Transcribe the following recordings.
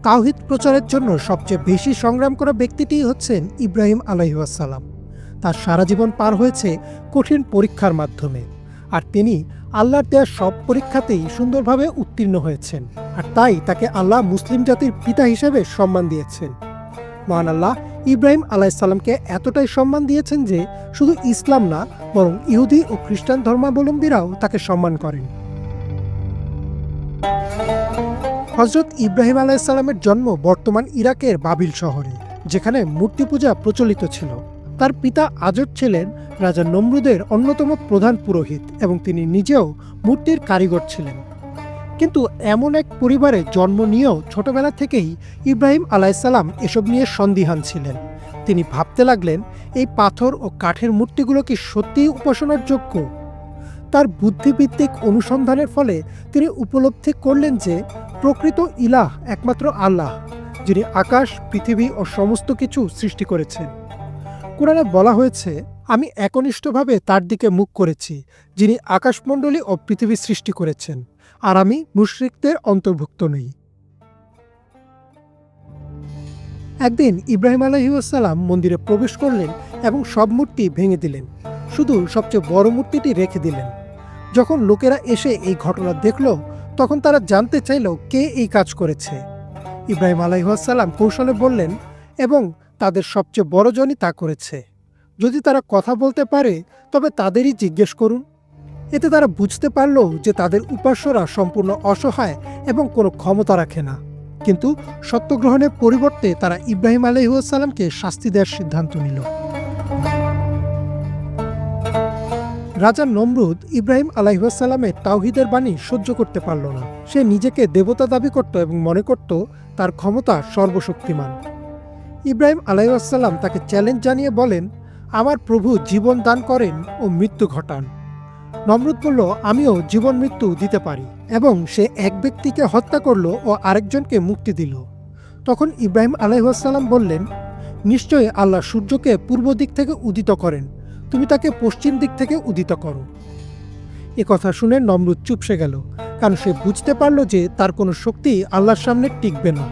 তাওহীদ প্রচারের জন্য সবচেয়ে বেশি সংগ্রাম করা ব্যক্তিটি হচ্ছেন ইব্রাহিম আলাইহিসসালাম। তার সারা জীবন পার হয়েছে কঠিন পরীক্ষার মাধ্যমে, আর তিনি আল্লাহর দেওয়া সব পরীক্ষাতেই সুন্দরভাবে উত্তীর্ণ হয়েছেন। আর তাই তাকে আল্লাহ মুসলিম জাতির পিতা হিসেবে সম্মান দিয়েছেন। মহান আল্লাহ ইব্রাহিম আলাইহিসসালামকে এতটাই সম্মান দিয়েছেন যে শুধু ইসলাম না, বরং ইহুদি ও খ্রিস্টান ধর্মাবলম্বীরাও তাকে সম্মান করেন। হযরত ইব্রাহিম আলাইহিসসালামের জন্ম বর্তমান ইরাকের বাবিল শহরে, যেখানে মূর্তি পূজা প্রচলিত ছিল। তার পিতা আজর ছিলেন রাজা নমরুদের অন্যতম প্রধান পুরোহিত এবং তিনি নিজেও মূর্তির কারিগর ছিলেন। কিন্তু এমন এক পরিবারে জন্ম নিয়েও ছোটবেলা থেকেই ইব্রাহিম আলাইহিসসালাম এসব নিয়ে সন্দিহান ছিলেন। তিনি ভাবতে লাগলেন, এই পাথর ও কাঠের মূর্তিগুলো কি সত্যিই উপাসনার যোগ্য? তার বুদ্ধিভিত্তিক অনুসন্ধানের ফলে তিনি উপলব্ধি করলেন যে প্রকৃত ইলাহ একমাত্র আল্লাহ, যিনি আকাশ, পৃথিবী ও সমস্ত কিছু সৃষ্টি করেছেন। কুরআনে বলা হয়েছে, আমি একনিষ্ঠভাবে তার দিকে মুখ করেছি, যিনি আকাশমণ্ডলী ও পৃথিবী সৃষ্টি করেছেন, আর আমি মুশরিকদের অন্তর্ভুক্ত নই। একদিন ইব্রাহিম আলাইহিসসালাম মন্দিরে প্রবেশ করলেন এবং সব মূর্তি ভেঙে দিলেন, শুধু সবচেয়ে বড় মূর্তিটি রেখে দিলেন। যখন লোকেরা এসে এই ঘটনা দেখল, তখন তারা জানতে চাইল কে এই কাজ করেছে। ইব্রাহিম আলাইহিসসালাম কৌশলে বললেন, এবং তাদের সবচেয়ে বড় জনই তা করেছে। যদি তারা কথা বলতে পারে তবে তাদেরই জিজ্ঞেস করুন। এতে তারা বুঝতে পারল যে তাদের উপাস্যরা সম্পূর্ণ অসহায় এবং কোনো ক্ষমতা রাখে না। কিন্তু সত্য গ্রহণের পরিবর্তে তারা ইব্রাহিম আলাইহিসসালামকে শাস্তি দেওয়ার সিদ্ধান্ত নিল। রাজা নমরুদ ইব্রাহিম আলাইহিসসালামের তাওহীদের বাণী সহ্য করতে পারল না। সে নিজেকে দেবতা দাবি করত এবং মনে করত তার ক্ষমতা সর্বশক্তিমান। ইব্রাহিম আলাইহিসসালাম তাকে চ্যালেঞ্জ জানিয়ে বলেন, আমার প্রভু জীবন দান করেন ও মৃত্যু ঘটান। নমরুদ বলল, আমিও জীবন মৃত্যু দিতে পারি, এবং সে এক ব্যক্তিকে হত্যা করল ও আরেকজনকে মুক্তি দিল। তখন ইব্রাহিম আলাইহিসসালাম বললেন, নিশ্চয়ই আল্লাহ সূর্যকে পূর্ব দিক থেকে উদিত করেন, তুমি তাকে পশ্চিম দিক থেকে উদিত করো। এ কথা শুনে নমরুদ চুপসে গেল, কারণ সে বুঝতে পারল যে তার কোনো শক্তি আল্লাহর সামনে টিকবে না।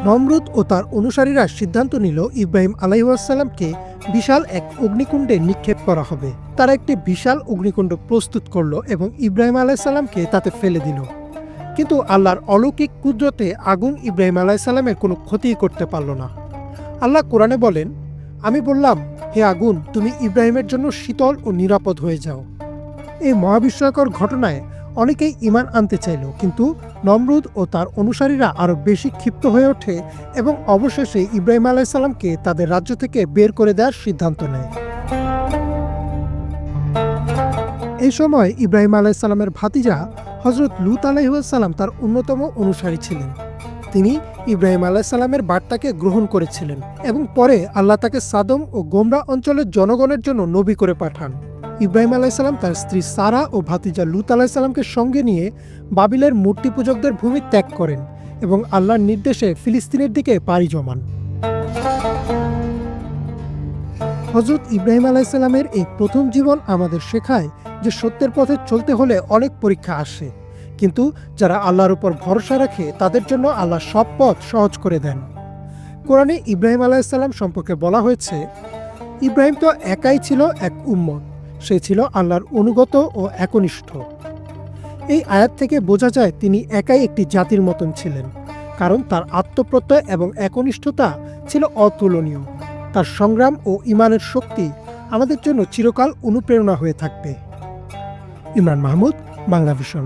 নমরুদ ও তার অনুসারীরা সিদ্ধান্ত নিল ইব্রাহিম আলাইহিসসালামকে বিশাল এক অগ্নিকুণ্ডে নিক্ষেপ করা হবে। তারা একটি বিশাল অগ্নিকুণ্ড প্রস্তুত করলো এবং ইব্রাহিম আলাইহিসসালামকে তাতে ফেলে দিল। কিন্তু আল্লাহর অলৌকিক কুদরতে আগুন ইব্রাহিম আলাইহিসসালামের কোনো ক্ষতি করতে পারল না। আল্লাহ কোরআনে বলেন, আমি বললাম, হে আগুন, তুমি ইব্রাহিমের জন্য শীতল ও নিরাপদ হয়ে যাও। এই মহাবিস্ময়কর ঘটনায় অনেকেই ঈমান আনতে চাইল, কিন্তু নমরুদ ও তার অনুসারীরা আরও বেশি ক্ষিপ্ত হয়ে ওঠে এবং অবশেষে ইব্রাহিম আলাইহিসসালামকে তাদের রাজ্য থেকে বের করে দেওয়ার সিদ্ধান্ত নেয়। এই সময় ইব্রাহিম আলাইহিসসালামের ভাতিজা হযরত লূত আলাইহিসসালাম তার অন্যতম অনুসারী ছিলেন। তিনি ইব্রাহিম আলাইহিসসালামের বার্তাকে গ্রহণ করেছিলেন এবং পরে আল্লাহ তাকে সাদম ও গোমরা অঞ্চলের জনগণের জন্য নবী করে পাঠান। ইব্রাহিম আলাইহিসসালাম তার স্ত্রী সারা ও ভাতিজা লূত আলাইহিসসালামকে সঙ্গে নিয়ে বাবিলের মূর্তি পূজকদের ভূমি ত্যাগ করেন এবং আল্লাহর নির্দেশে ফিলিস্তিনের দিকে পাড়ি জমান। হযরত ইব্রাহিম আলাইহিসসালামের এই প্রথম জীবন আমাদের শেখায় যে সত্যের পথে চলতে হলে অনেক পরীক্ষা আসে, কিন্তু যারা আল্লাহর উপর ভরসা রাখে তাদের জন্য আল্লাহ সব পথ সহজ করে দেন। কোরআনে ইব্রাহিম আলাইহিসসালাম সম্পর্কে বলা হয়েছে, ইব্রাহিম তো একাই ছিল এক উম্মত, সে ছিল আল্লাহর অনুগত ও একনিষ্ঠ। এই আয়াত থেকে বোঝা যায় তিনি একাই একটি জাতির মতন ছিলেন, কারণ তার আত্মপ্রত্যয় এবং একনিষ্ঠতা ছিল অতুলনীয়। তার সংগ্রাম ও ঈমানের শক্তি আমাদের জন্য চিরকাল অনুপ্রেরণা হয়ে থাকবে। ইমরান মাহমুদ, বাংলা ভিশন।